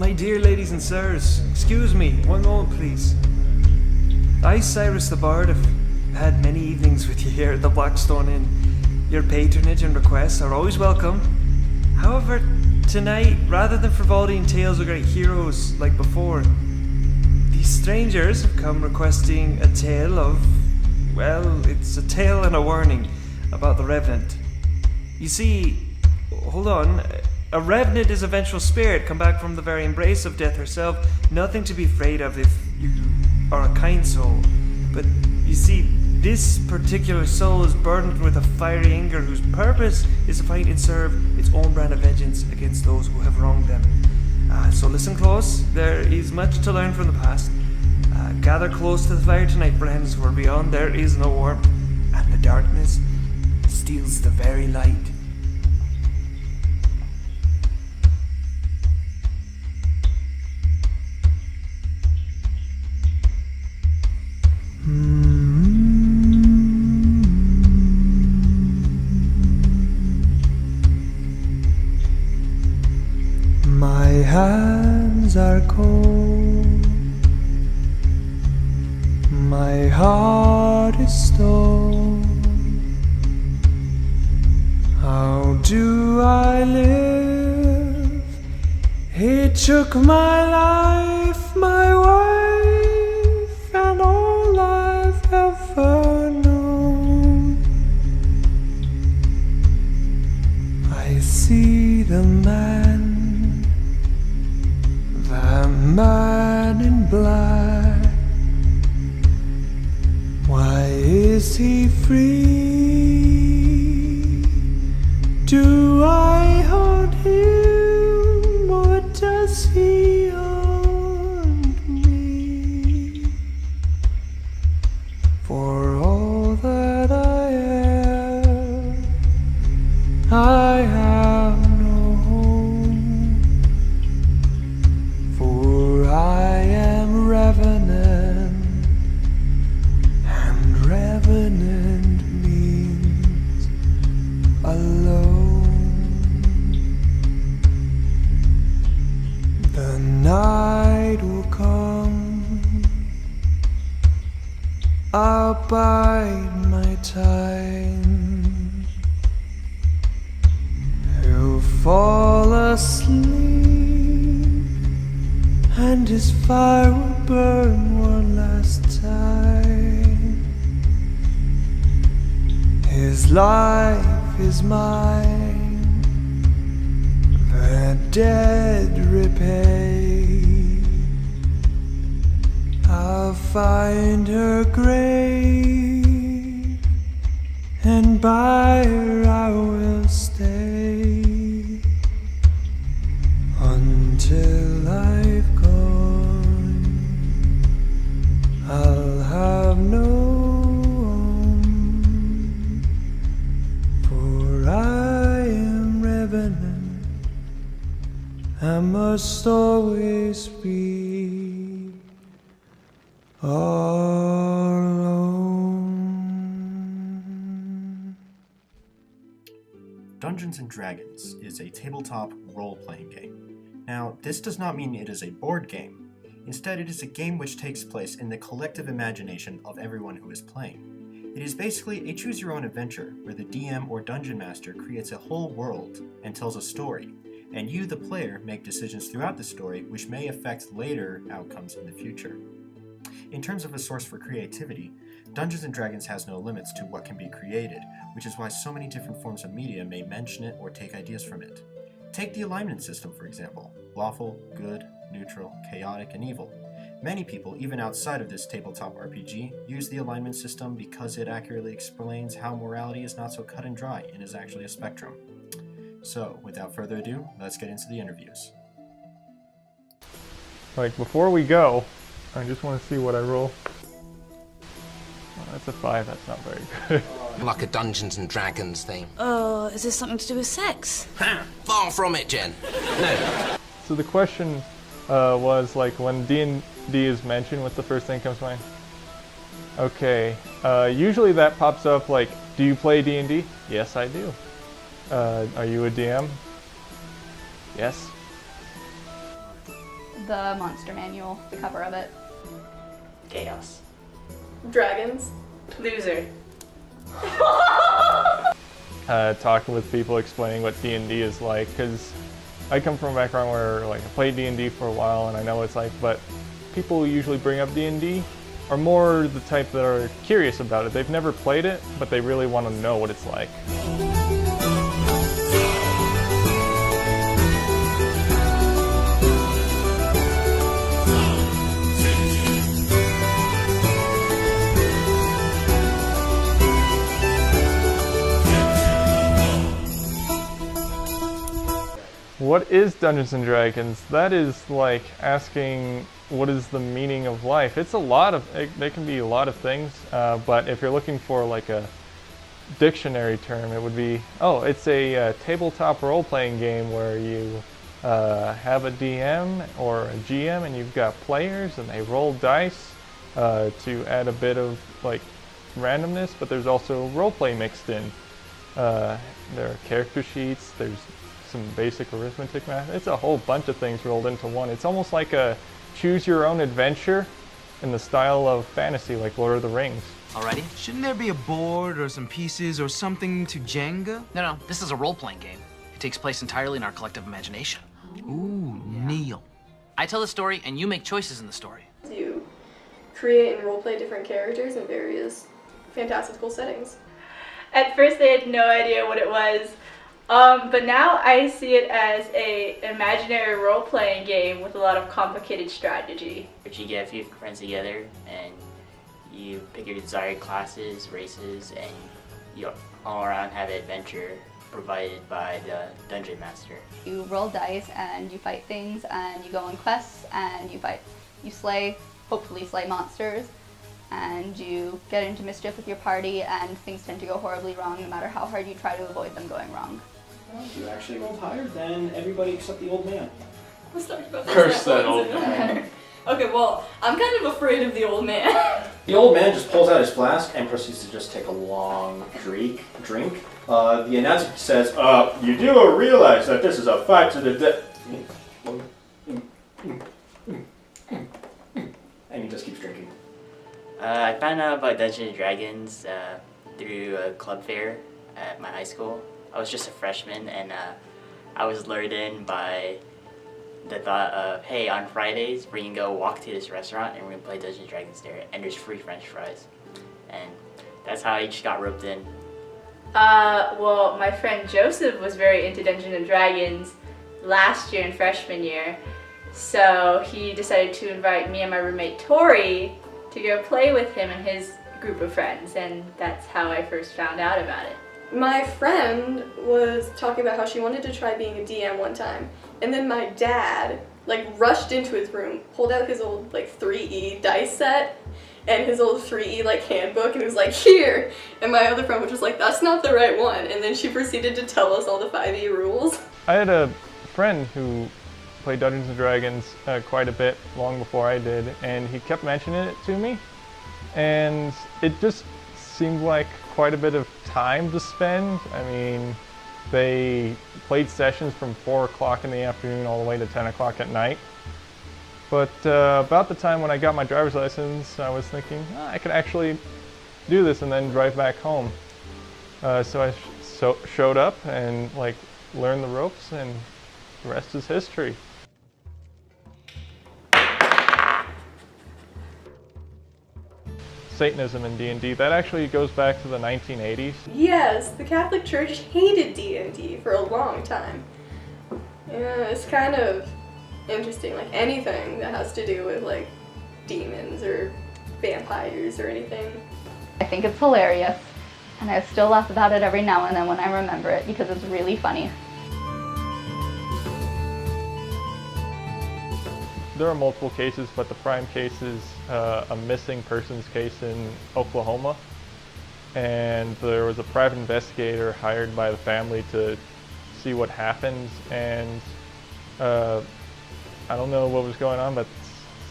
My dear ladies and sirs, excuse me, one moment please. I, Cyrus the Bard, have had many evenings with you here at the Blackstone Inn. Your patronage and requests are always welcome. However, tonight, rather than frivoliting tales of great heroes like before, these strangers have come requesting a tale of, well, it's a tale and a warning about the Revenant. You see, hold on, a Revenant is a vengeful spirit come back from the very embrace of death herself, nothing to be afraid of if you are a kind soul. But you see, this particular soul is burdened with a fiery anger whose purpose is to fight and serve its own brand of vengeance against those who have wronged them. So listen close, there is much to learn from the past. Gather close to the fire tonight, friends, for beyond there is no warmth, and the darkness steals the very light. My hands are cold, my heart is stone. How do I live? He took my life, my wife, and all I've ever known. I see the man in black. Why is he free? Do I haunt him, or does he haunt me? For all that I am, I have no home. For I am Revenant, and Revenant means alone. The night will come, I'll bide my time. He'll fall asleep, and his fire will burn one last time. His life is mine, the dead repay. I'll find her grave, and by her I will stay until I've gone. I'll have no home, for I am Revenant. I must always be alone. Dungeons & Dragons is a tabletop role-playing game. Now, this does not mean it is a board game. Instead, it is a game which takes place in the collective imagination of everyone who is playing. It is basically a choose-your-own adventure where the DM or Dungeon Master creates a whole world and tells a story, and you, the player, make decisions throughout the story which may affect later outcomes in the future. In terms of a source for creativity, Dungeons & Dragons has no limits to what can be created, which is why so many different forms of media may mention it or take ideas from it. Take the alignment system, for example: lawful, good, neutral, chaotic, and evil. Many people, even outside of this tabletop RPG, use the alignment system because it accurately explains how morality is not so cut and dry and is actually a spectrum. So, without further ado, let's get into the interviews. Before we go, I just want to see what I roll. Oh, that's a 5, that's not very good. Like a Dungeons and Dragons thing. Oh, is this something to do with sex? Ha! Far from it, Jen. No. So the question was, when D&D is mentioned, what's the first thing that comes to mind? Okay, usually that pops up do you play D&D? Yes, I do. Are you a DM? Yes. The monster manual, the cover of it. Chaos. Dragons. Loser. Talking with people, explaining what D&D is like, because I come from a background where like I played D&D for a while and I know what it's like, but people who usually bring up D&D are more the type that are curious about it. They've never played it, but they really want to know what it's like. What is Dungeons and Dragons? That is like asking what is the meaning of life. It's a lot of, they can be a lot of things, but if you're looking for like a dictionary term, it would be, oh, it's a tabletop role-playing game where you have a DM or a GM and you've got players and they roll dice to add a bit of like randomness, but there's also roleplay mixed in. There are character sheets, there's some basic arithmetic math. It's a whole bunch of things rolled into one. It's almost like a choose your own adventure in the style of fantasy, like Lord of the Rings. Alrighty. Shouldn't there be a board or some pieces or something to Jenga? No, this is a role-playing game. It takes place entirely in our collective imagination. Ooh, Neil. I tell the story, and you make choices in the story. You create and roleplay different characters in various fantastical settings. At first, I had no idea what it was. But now I see it as an imaginary role-playing game with a lot of complicated strategy. You get a few friends together and you pick your desired classes, races, and you all around have an adventure provided by the dungeon master. You roll dice and you fight things and you go on quests and you hopefully slay monsters, and you get into mischief with your party and things tend to go horribly wrong no matter how hard you try to avoid them going wrong. Well, you actually rolled higher than everybody except the old man. Let's talk about Curse that old man. Okay, well, I'm kind of afraid of the old man. The old man just pulls out his flask and proceeds to just take a long drink. The announcer says, you do realize that this is a fight to the death. And he just keeps drinking. I found out about Dungeons & Dragons through a club fair at my high school. I was just a freshman, and I was lured in by the thought of, hey, on Fridays we can go walk to this restaurant and we're going to play Dungeons & Dragons there, and there's free french fries. And that's how I just got roped in. Well, my friend Joseph was very into Dungeons & Dragons last year in freshman year, so he decided to invite me and my roommate Tori to go play with him and his group of friends, and that's how I first found out about it. My friend was talking about how she wanted to try being a DM one time, and then my dad rushed into his room, pulled out his old 3E dice set and his old 3E handbook, and he was like, here! And my other friend was just like, that's not the right one, and then she proceeded to tell us all the 5E rules. I had a friend who played Dungeons & Dragons quite a bit long before I did, and he kept mentioning it to me, and it just seemed like quite a bit of time to spend. I mean, they played sessions from 4 o'clock in the afternoon all the way to 10 o'clock at night. But about the time when I got my driver's license, I was thinking, I could actually do this and then drive back home. So I showed up and learned the ropes, and the rest is history. Satanism in D&D, that actually goes back to the 1980s. Yes, the Catholic Church hated D&D for a long time. Yeah, it's kind of interesting, anything that has to do with demons or vampires or anything. I think it's hilarious, and I still laugh about it every now and then when I remember it because it's really funny. There are multiple cases, but the prime case is a missing persons case in Oklahoma. And there was a private investigator hired by the family to see what happened. And I don't know what was going on, but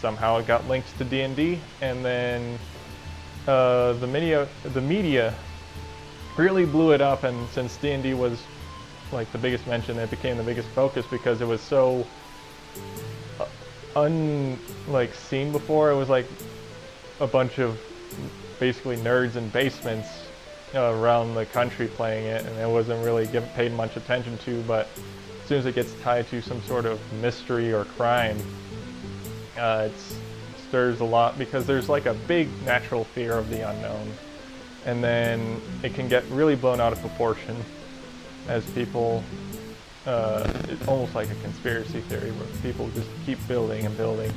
somehow it got linked to D&D. And then the media really blew it up. And since D&D was the biggest mention, it became the biggest focus because it was so seen before. It was like a bunch of basically nerds in basements around the country playing it, and it wasn't really paid much attention to. But as soon as it gets tied to some sort of mystery or crime, it stirs a lot because there's like a big natural fear of the unknown, and then it can get really blown out of proportion as people. It's almost like a conspiracy theory where people just keep building and building.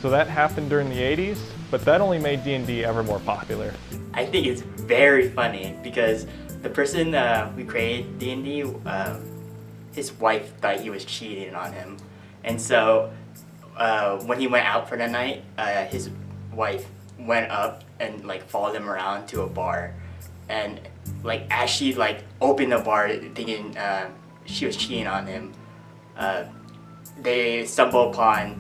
So that happened during the 80s, but that only made D&D ever more popular. I think it's very funny because the person who created D&D, his wife thought he was cheating on him. And so when he went out for the night, his wife went up and like followed him around to a bar. And like as she like opened the bar thinking she was cheating on him, they stumble upon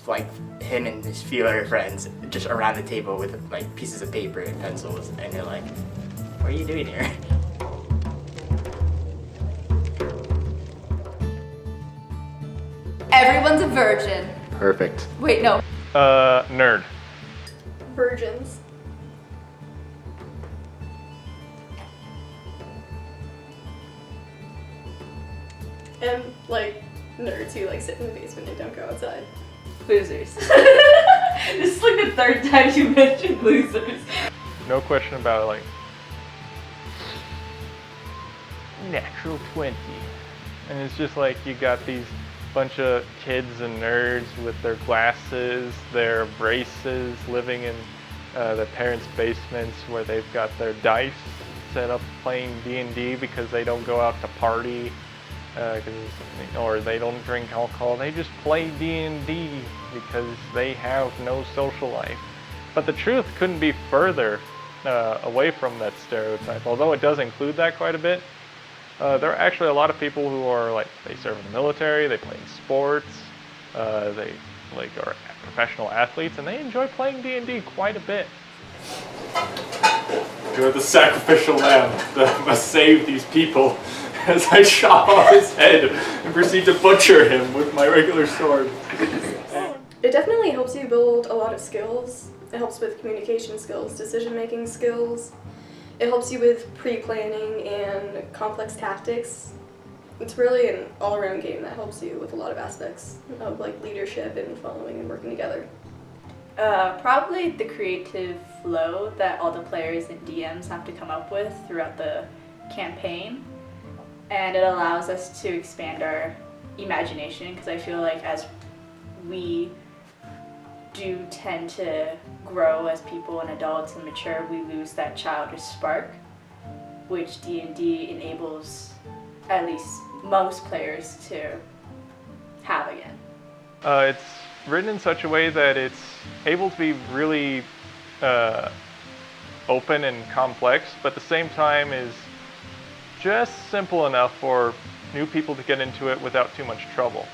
like him and his few other friends just around the table with like pieces of paper and pencils, and they're like, "What are you doing here?" Everyone's a virgin. Perfect. Wait, no. Nerd. Virgins. And like nerds who like sit in the basement and don't go outside. Losers. This is like the third time you mentioned losers. No question about it, like natural 20. And it's just like you got these bunch of kids and nerds with their glasses, their braces, living in their parents' basements where they've got their dice set up playing D&D because they don't go out to party. Or they don't drink alcohol, they just play D&D because they have no social life. But the truth couldn't be further away from that stereotype, although it does include that quite a bit. There are actually a lot of people who are like, they serve in the military, they play in sports, they like are professional athletes, and they enjoy playing D&D quite a bit. You're the sacrificial lamb that must save these people. As I chop off his head and proceed to butcher him with my regular sword. It definitely helps you build a lot of skills. It helps with communication skills, decision-making skills. It helps you with pre-planning and complex tactics. It's really an all-around game that helps you with a lot of aspects of like leadership and following and working together. Probably the creative flow that all the players and DMs have to come up with throughout the campaign. And it allows us to expand our imagination, because I feel like as we do tend to grow as people and adults and mature, we lose that childish spark, which D&D enables at least most players to have again. It's written in such a way that it's able to be really open and complex, but at the same time is just simple enough for new people to get into it without too much trouble,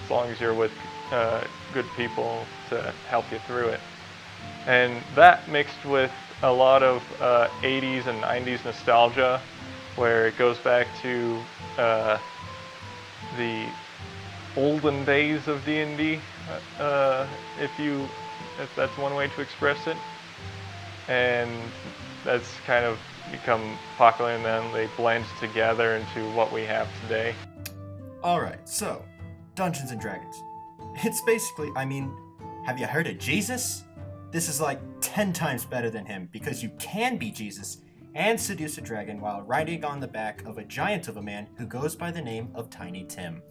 as long as you're with good people to help you through it. And that mixed with a lot of 80s and 90s nostalgia, where it goes back to the olden days of D&D, if that's one way to express it. And that's kind of become popular, and then they blend together into what we have today. Alright, so, Dungeons and Dragons. It's basically, I mean, have you heard of Jesus? This is like 10 times better than him, because you can be Jesus and seduce a dragon while riding on the back of a giant of a man who goes by the name of Tiny Tim.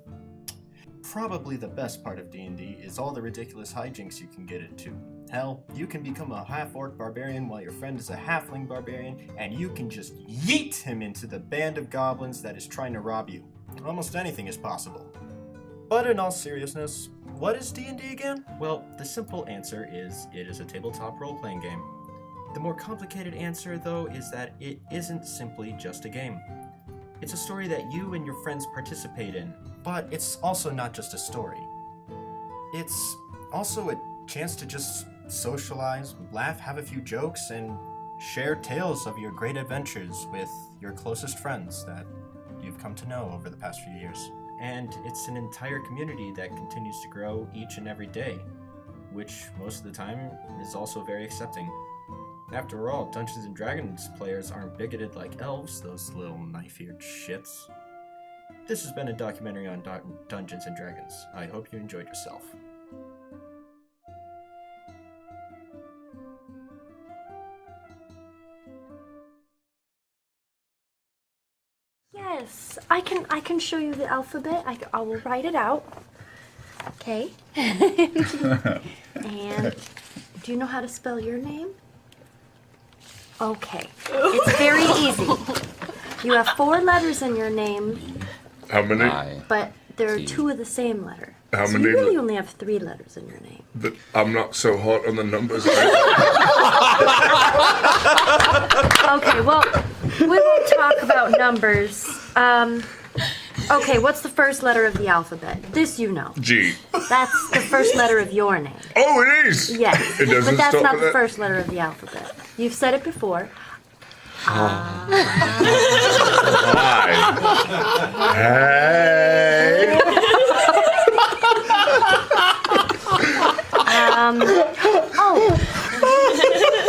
Probably the best part of D&D is all the ridiculous hijinks you can get into. Hell, you can become a half-orc barbarian while your friend is a halfling barbarian, and you can just yeet him into the band of goblins that is trying to rob you. Almost anything is possible. But in all seriousness, what is D&D again? Well, the simple answer is it is a tabletop role-playing game. The more complicated answer, though, is that it isn't simply just a game. It's a story that you and your friends participate in, but it's also not just a story. It's also a chance to just socialize, laugh, have a few jokes, and share tales of your great adventures with your closest friends that you've come to know over the past few years. And it's an entire community that continues to grow each and every day, which most of the time is also very accepting. After all, Dungeons & Dragons players aren't bigoted like elves, those little knife-eared shits. This has been a documentary on Dungeons & Dragons. I hope you enjoyed yourself. Yes, I can show you the alphabet. I will write it out. Okay. And do you know how to spell your name? Okay. It's very easy. You have 4 letters in your name. How many? But there are 2 of the same letter. How so many? You really only have 3 letters in your name. But I'm not so hot on the numbers. Okay, well, we won't talk about numbers. Okay, what's the first letter of the alphabet? This you know. G. That's the first letter of your name. Oh, it is? Yes, It doesn't but that's stop not at the that? first letter of the alphabet. You've said it before. Hey.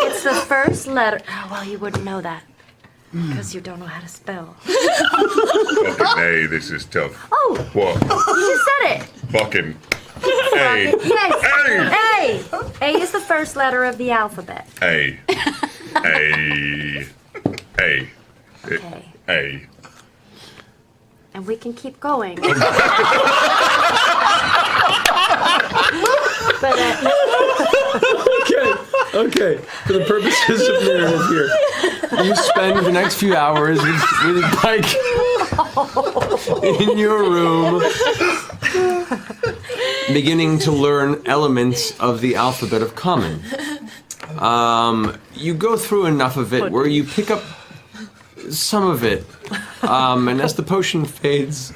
It's the first letter. Oh, well, you wouldn't know that because you don't know how to spell. Fucking A, this is tough. Oh! What? You just said it. Fucking A. Yes. A. A is the first letter of the alphabet. A. A. A. Okay. A. And we can keep going. But Okay. For the purposes of narrative here, you spend the next few hours with Pike in your room, beginning to learn elements of the alphabet of common. You go through enough of it where you pick up some of it, and as the potion fades,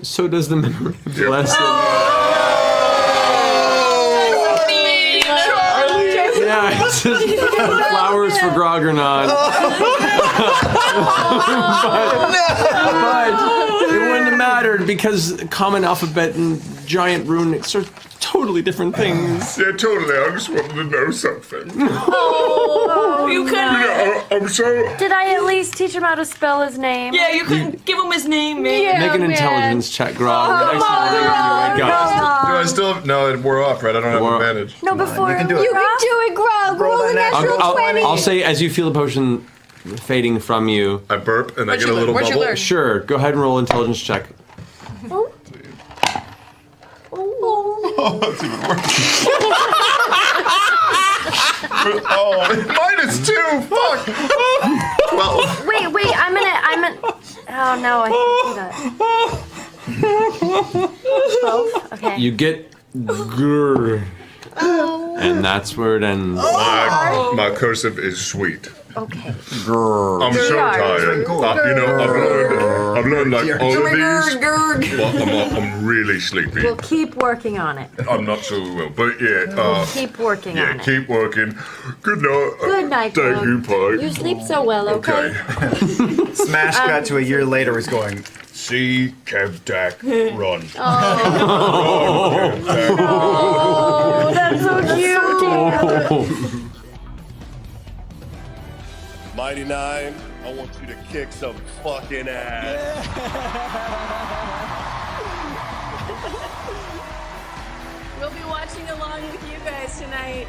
so does the memory of the lesson. Yeah, it's just flowers for Groggernod. but it wouldn't have mattered because common alphabet and giant runics are totally different things. Yeah, totally. I just wanted to know something. Oh, you couldn't. I'm so... Did I at least teach him how to spell his name? Yeah, you couldn't give him his name, man. Yeah, Make an intelligence check, Grog. The next morning when you wake up. Do I still have... No, it wore off, right? I don't have advantage. No, before you can do it. You can do it, Grog. Roll a natural 20. I'll say as you feel the potion fading from you. I burp and I get a little bubble. Sure, go ahead and roll intelligence check. Oh, that's even worse. Oh, -2. Fuck. Well. Wait. I'm gonna. Oh no, I can't do that. 12. Okay. You get grr, and that's where it ends. My cursive is sweet. Okay. Grr. I'm so tired. I've learned like all of these, but I'm really sleepy. We'll keep working on it. I'm not so well, but yeah. We'll keep working on it. Keep working. Good night. Good night, Thank Grog. you, Pike. You sleep so well, okay? Smash cut to a year later is going, see, Kev-Tack, run. Oh, that's so cute. Mighty Nine, I want you to kick some fucking ass. We'll be watching along with you guys tonight.